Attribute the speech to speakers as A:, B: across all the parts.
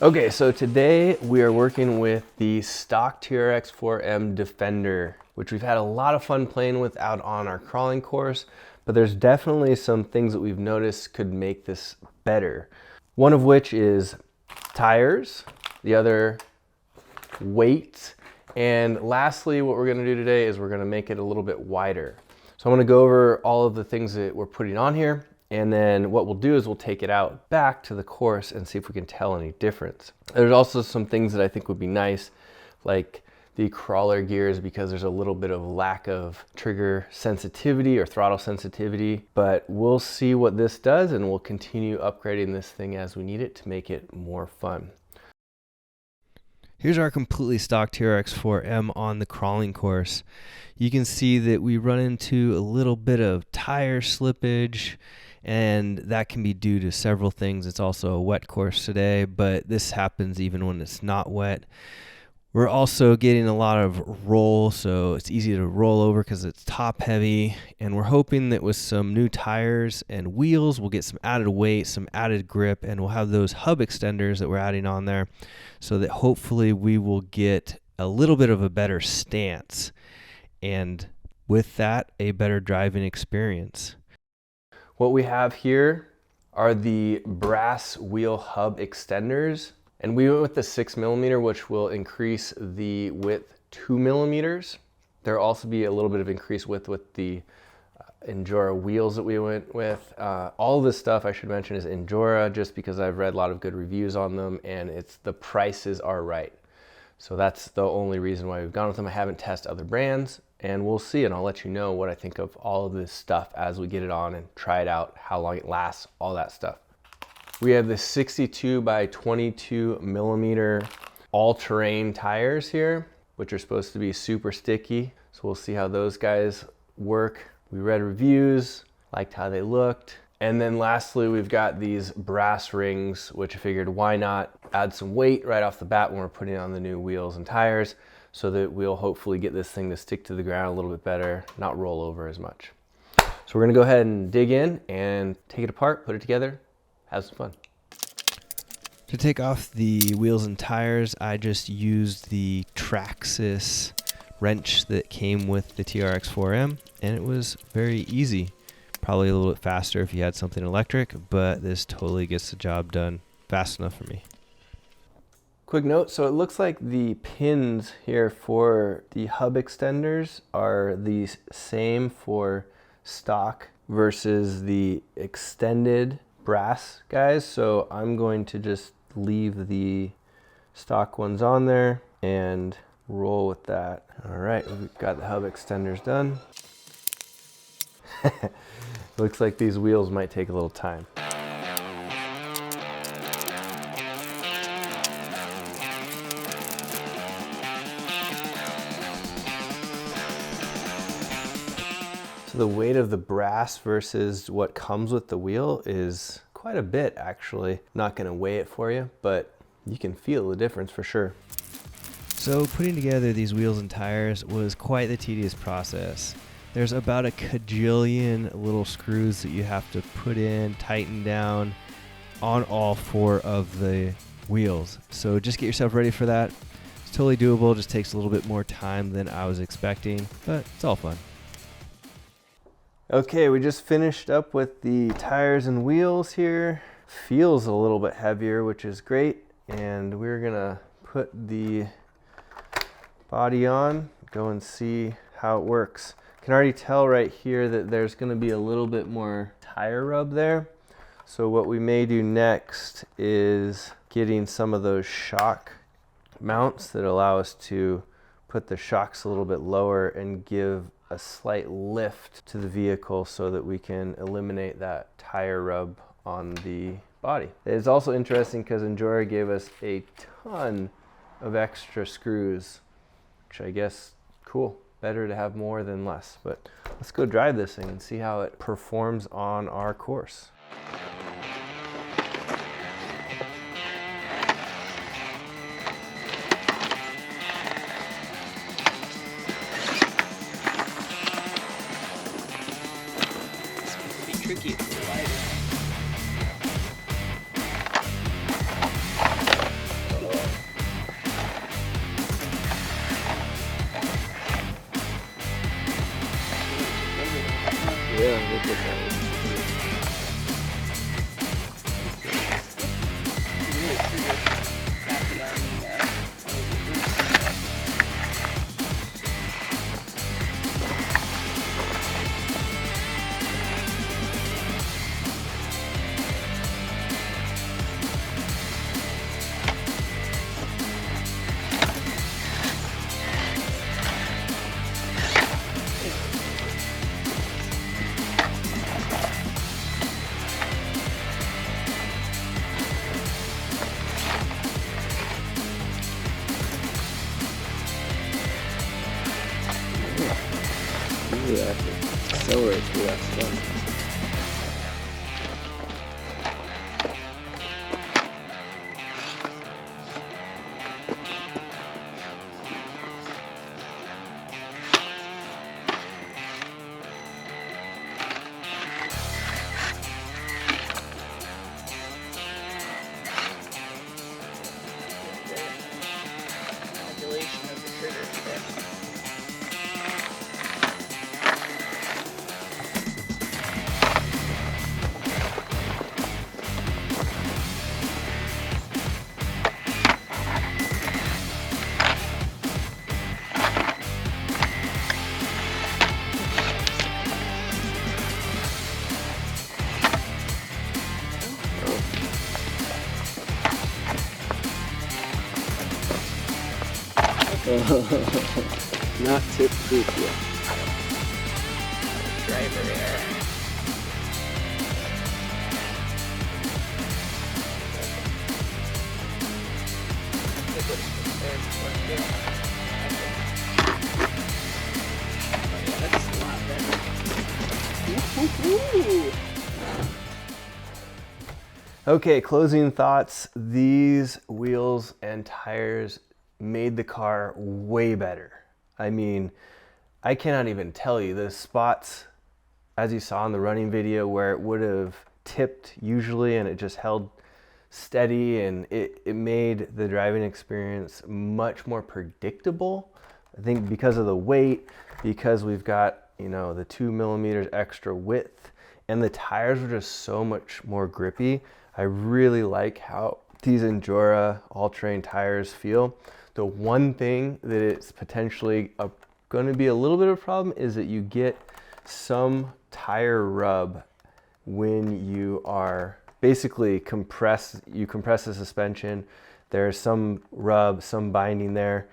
A: Okay, so today we are working with the stock Trx4m Defender, which we've had a lot of fun playing with out on our crawling course, but there's definitely some things that we've noticed could make this better. One of which is tires, the other weight, and lastly what we're gonna do today is we're gonna make it a little bit wider. So I'm gonna go over all of the things that we're putting on here, and then what we'll do is we'll take it out back to the course and see if we can tell any difference. There's also some things that I think would be nice, like the crawler gears, because there's a little bit of lack of trigger sensitivity or throttle sensitivity, but we'll see what this does and we'll continue upgrading this thing as we need it to make it more fun. Here's our completely stock Trx4m on the crawling course. You can see that we run into a little bit of tire slippage, and that can be due to several things. It's also a wet course today, but this happens even when it's not wet. We're also getting a lot of roll, so it's easy to roll over because it's top heavy, and we're hoping that with some new tires and wheels, we'll get some added weight, some added grip, and we'll have those hub extenders that we're adding on there so that hopefully we will get a little bit of a better stance, and with that, a better driving experience. What we have here are the brass wheel hub extenders, and we went with the 6mm, which will increase the width 2mm. There'll also be a little bit of increased width with the Injora wheels that we went with. All of this stuff I should mention is Injora, just because I've read a lot of good reviews on them, and the prices are right. So that's the only reason why we've gone with them. I haven't tested other brands, and we'll see, and I'll let you know what I think of all of this stuff as we get it on and try it out, how long it lasts, all that stuff. We have the 62 by 22mm all-terrain tires here, which are supposed to be super sticky. So we'll see how those guys work. We read reviews, liked how they looked. And then lastly, we've got these brass rings, which I figured why not add some weight right off the bat when we're putting on the new wheels and tires, so that we'll hopefully get this thing to stick to the ground a little bit better, not roll over as much. So we're gonna go ahead and dig in and take it apart, put it together, have some fun. To take off the wheels and tires, I just used the Trx4m wrench that came with the Trx4m, and it was very easy. Probably a little bit faster if you had something electric, but this totally gets the job done fast enough for me. Quick note, so it looks like the pins here for the hub extenders are the same for stock versus the extended brass guys. So I'm going to just leave the stock ones on there and roll with that. All right, we've got the hub extenders done. Looks like these wheels might take a little time. So the weight of the brass versus what comes with the wheel is quite a bit, actually. Not gonna weigh it for you, but you can feel the difference for sure. So putting together these wheels and tires was quite the tedious process. There's about a cajillion little screws that you have to put in, tighten down on all 4 of the wheels. So just get yourself ready for that. It's totally doable, just takes a little bit more time than I was expecting, but it's all fun. Okay, we just finished up with the tires and wheels here. Feels a little bit heavier, which is great. And we're gonna put the body on, go and see how it works. Can already tell right here that there's going to be a little bit more tire rub there. So what we may do next is getting some of those shock mounts that allow us to put the shocks a little bit lower and give a slight lift to the vehicle so that we can eliminate that tire rub on the body. It's also interesting because Injora gave us a ton of extra screws, which I guess cool. Better to have more than less, but let's go drive this thing and see how it performs on our course. It's pretty tricky if it's lighter.
B: Accelerate through that stuff.
C: Modulation of the trigger stick.
B: Not tip proof yet.
C: Driver error. That's a lot better.
A: Okay, closing thoughts. These wheels and tires made the car way better. I mean, I cannot even tell you the spots, as you saw in the running video, where it would have tipped usually and it just held steady, and it made the driving experience much more predictable. I think because of the weight, because we've got, you know, the 2 millimeters extra width, and the tires were just so much more grippy. I really like how these Injora all-terrain tires feel. The one thing that it's potentially going to be a little bit of a problem is that you get some tire rub when you are basically compress the suspension. There's some rub, some binding there,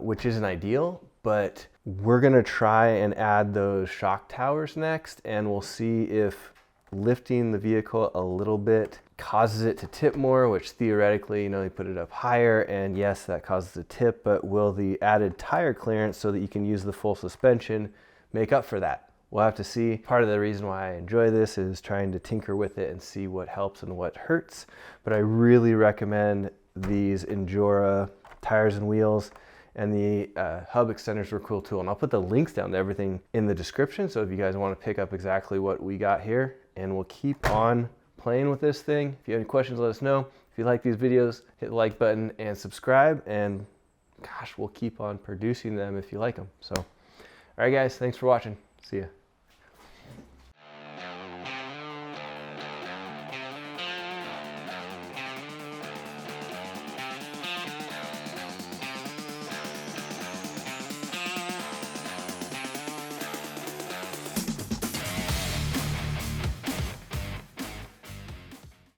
A: which isn't ideal, but we're gonna try and add those shock towers next, and we'll see if lifting the vehicle a little bit causes it to tip more, which theoretically, you know, you put it up higher and yes, that causes a tip, but will the added tire clearance so that you can use the full suspension make up for that? We'll have to see. Part of the reason why I enjoy this is trying to tinker with it and see what helps and what hurts, but I really recommend these Injora tires and wheels, and the hub extenders were a cool tool. And I'll put the links down to everything in the description, so if you guys want to pick up exactly what we got here, and we'll keep on playing with this thing. If you have any questions, let us know. If you like these videos, hit the like button and subscribe, and gosh, we'll keep on producing them if you like them. So, all right guys, thanks for watching. See ya.